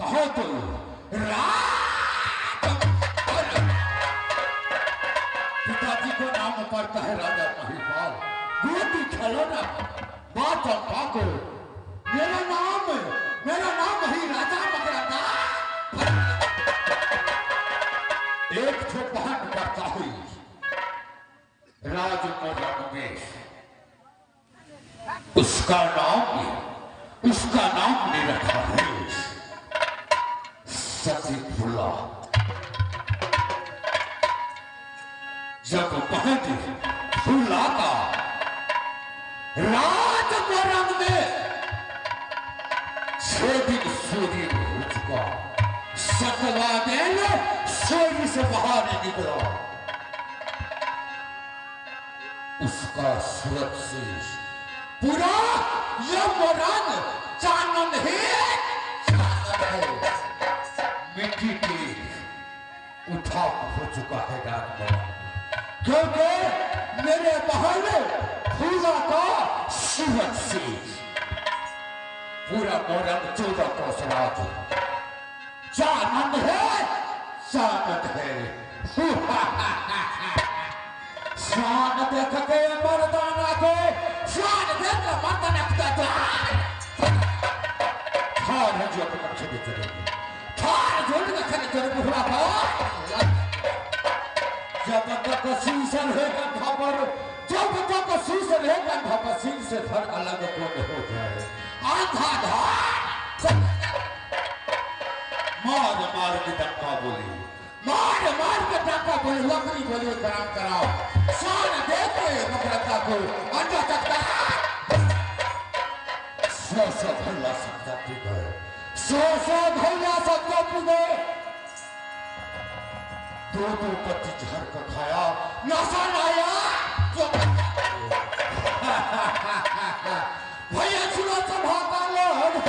बहादुर पिताजी को नाम पड़ता है राजा महिपाल। गोटी खिलौना बात चंपा को मेरा नाम ही राजा मकरंदा। एक छुपान करता हुई राजमोहन में उसका नाम ने रखा है सतीफुल्ला। जब महंदी फुल्ला का राजमोहन में 6 दिन सूर्य हो चुका, 7वां दिन सूर्य से बाहर निकला। उसका सूरत से पूरा यमराज चानन है मिट्टी की उठाव हो चुका है राजमोहन, क्योंकि मेरे बहन फूला का सूरत से पूरा मोरंग 14 कोस राज चानन है। शान देख के मर्दाना को शान देख मर्दाना थार जो पक्ष में चलेंगे, थार जोड़ के खड़े चले बुढ़वा को जब तक सीसन है कंधा पर, जब तक सीसन है कंधा पर, सिर से धड़ अलग कौन हो जाए। आधा धार मार के डंका बोली, मार के डंका बोली, लकड़ी बोली काम कराओ। शान देते मकरंदा को अंडा तकता 100 भैया सबका पी गए, 100 भैया सबका पी गए। 2 पत्ती झड़ कर खाया, नशा लाया भैया सुनो सभाता लोग,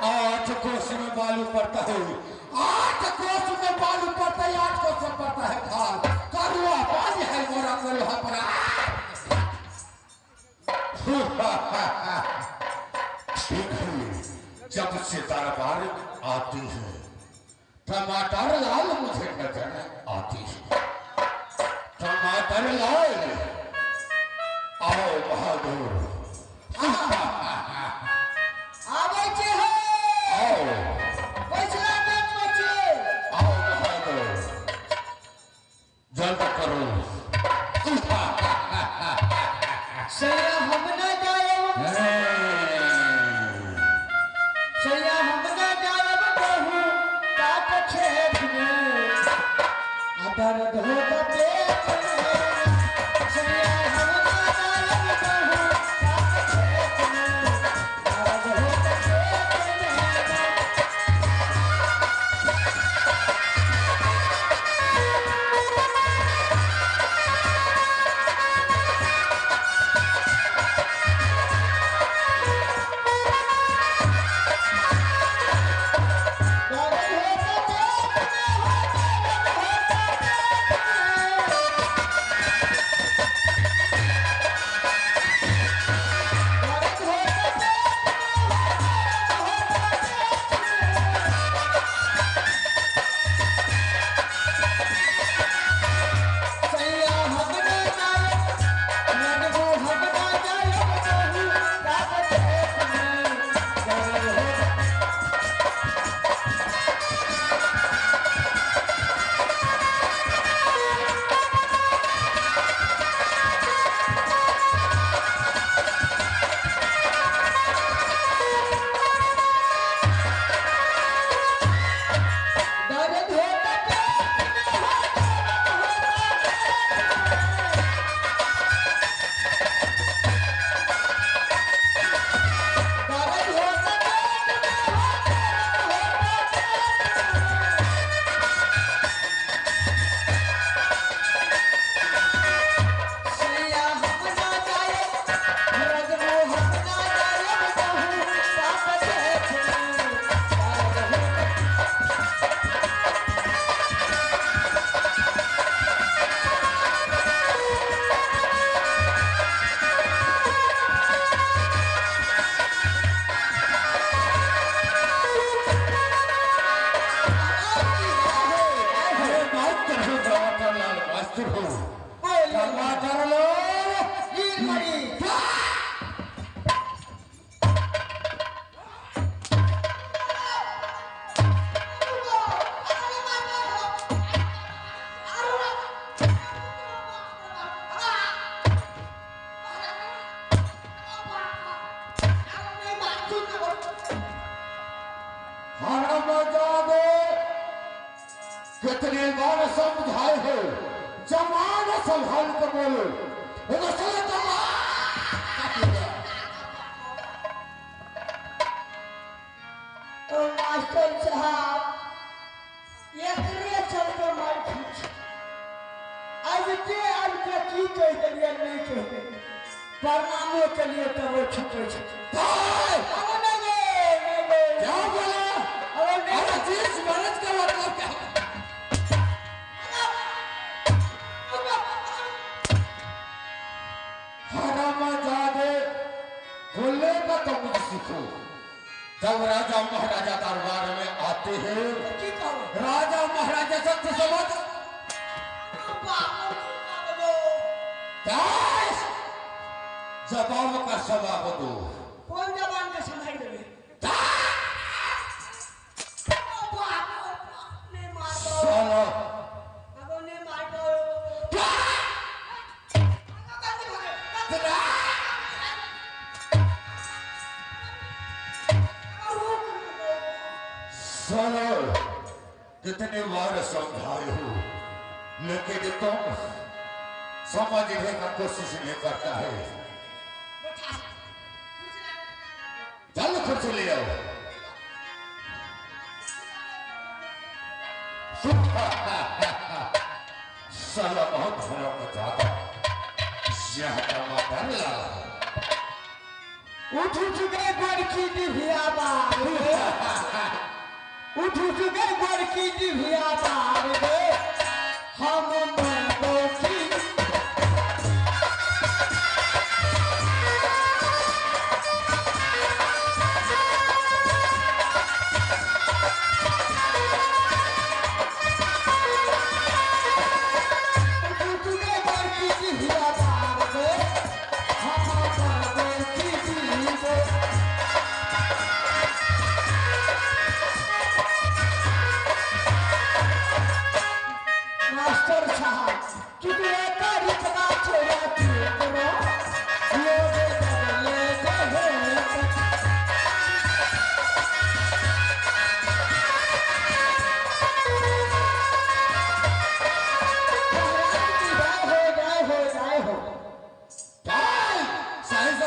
8 कोस में बालू पड़ता है, 8 कोस में बालू पड़ता है, 8 कोस में पड़ता है खाल, करुआ पानी है मोरा करुआ पर। जब से दरबार आती है टमाटर लाल मुझे नजर आती है, टमाटर लाल आओ बहादुर जल्द करो। सैया हम न जायब, सैया हम न जायब कहूँ काट खेत में दर्द होता पेट में, सैया हम न जायब कहूँ काट खेत में दर्द होता पेट में। कितने बार समझाए हो, जमान संभाल कर बोलो। तो मास्टर साहब एक चलते मार खींच अब के की कह दिया नहीं कह परनामो के लिए तो वो छूटे क्या बोला? अरे जिस मर्द का मतलब क्या? बोलने का तो मुझे सीखो। जब राजा महाराजा दरबार में आते हैं, राजा महाराजा सत्य समझ जबान का जवाब दो। कौन जबान का समझ देवे? चलो सुनो, कितने बार समझाए हो, लेकिन तुम समझने का कोशिश नहीं करता है। चल कुछ ले आओ। साला बहुत भला मजाक, यह टमाटर ला उठ गए बड़की डिभिया बार गे उठ गए बड़की डिभिया बार गे हम मरबो की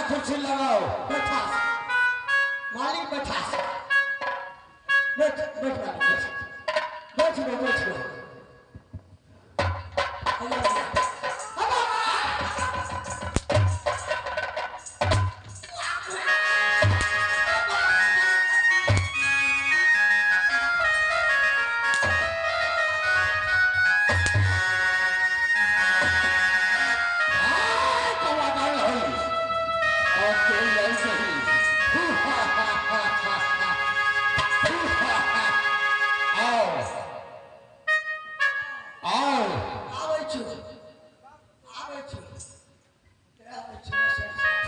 कुर्सी लगाओ बैठा मालिक बैठा बैठ बैठ बैठ बैठ बैठ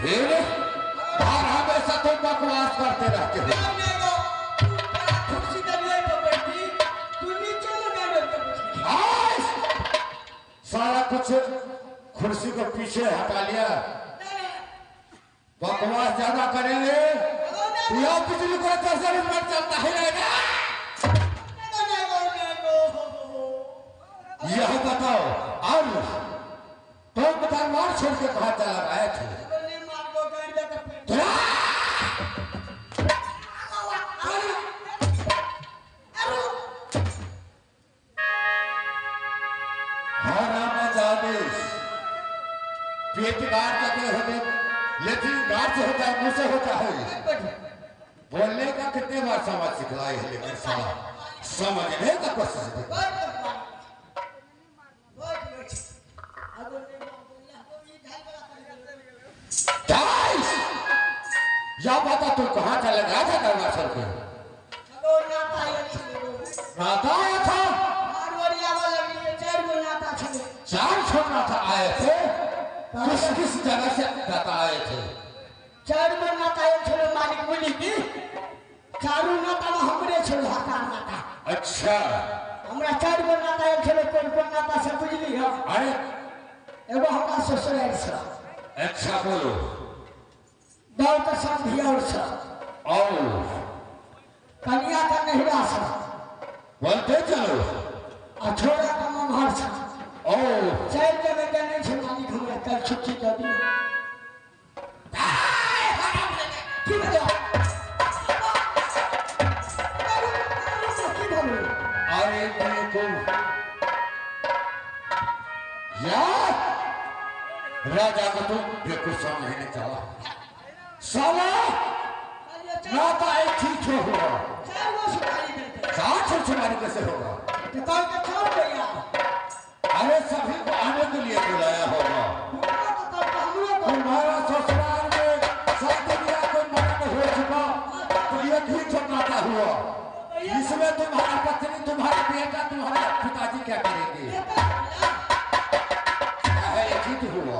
फिर और हमेशा तुम बकवास करते रहते हो सारा कुछ कुर्सी को पीछे हटा लिया बकवास ज्यादा करेंगे यह बिजली को 10 मिनट चलता ही रहेगा यह बताओ और तुम दरबार छोड़ के कहा चला गए थे पेट गाड़ जाते होते लेकिन गाड़ से होता है मुंह से होता है बोलने का कितने बार समझ सिखलाए है लेकिन साला समझने का कोशिश या बता तू कहाँ चले गया था दरबार सर के नाता आया था 4 छोड़ना था आए थे किस जगह से नाता आए थे 4 नाता आए थे मालिक बोली की 4 नाता में हमरे छोड़ हकार नाता अच्छा हमरा 4 नाता आए थे कौन नाता से बुझली हो अरे एगो हमरा ससुराल से अच्छा बोलो दाऊ का साथ भी और से और कन्या का नहिरा से बोलते चलो छोड़ा का ममहर से ओ 4 जगह के नहीं छे मालिक हमरा कल छुट्टी कर दी की बजा अरे देखो यार राजा को तुम बिल्कुल समझ नहीं चला साला नाता एक ठीक हुआ 4 सुपारी कैसे होगा अरे सभी को आने के लिए बुलाया होगा तुम्हारा ससुराल में शादी ब्याह कोई मरण हो चुका तो ये ठीक नाता हुआ इसमें तुम्हारा पत्नी तुम्हारा बेटा तुम्हारे पिताजी क्या करेंगे ये ठीक हुआ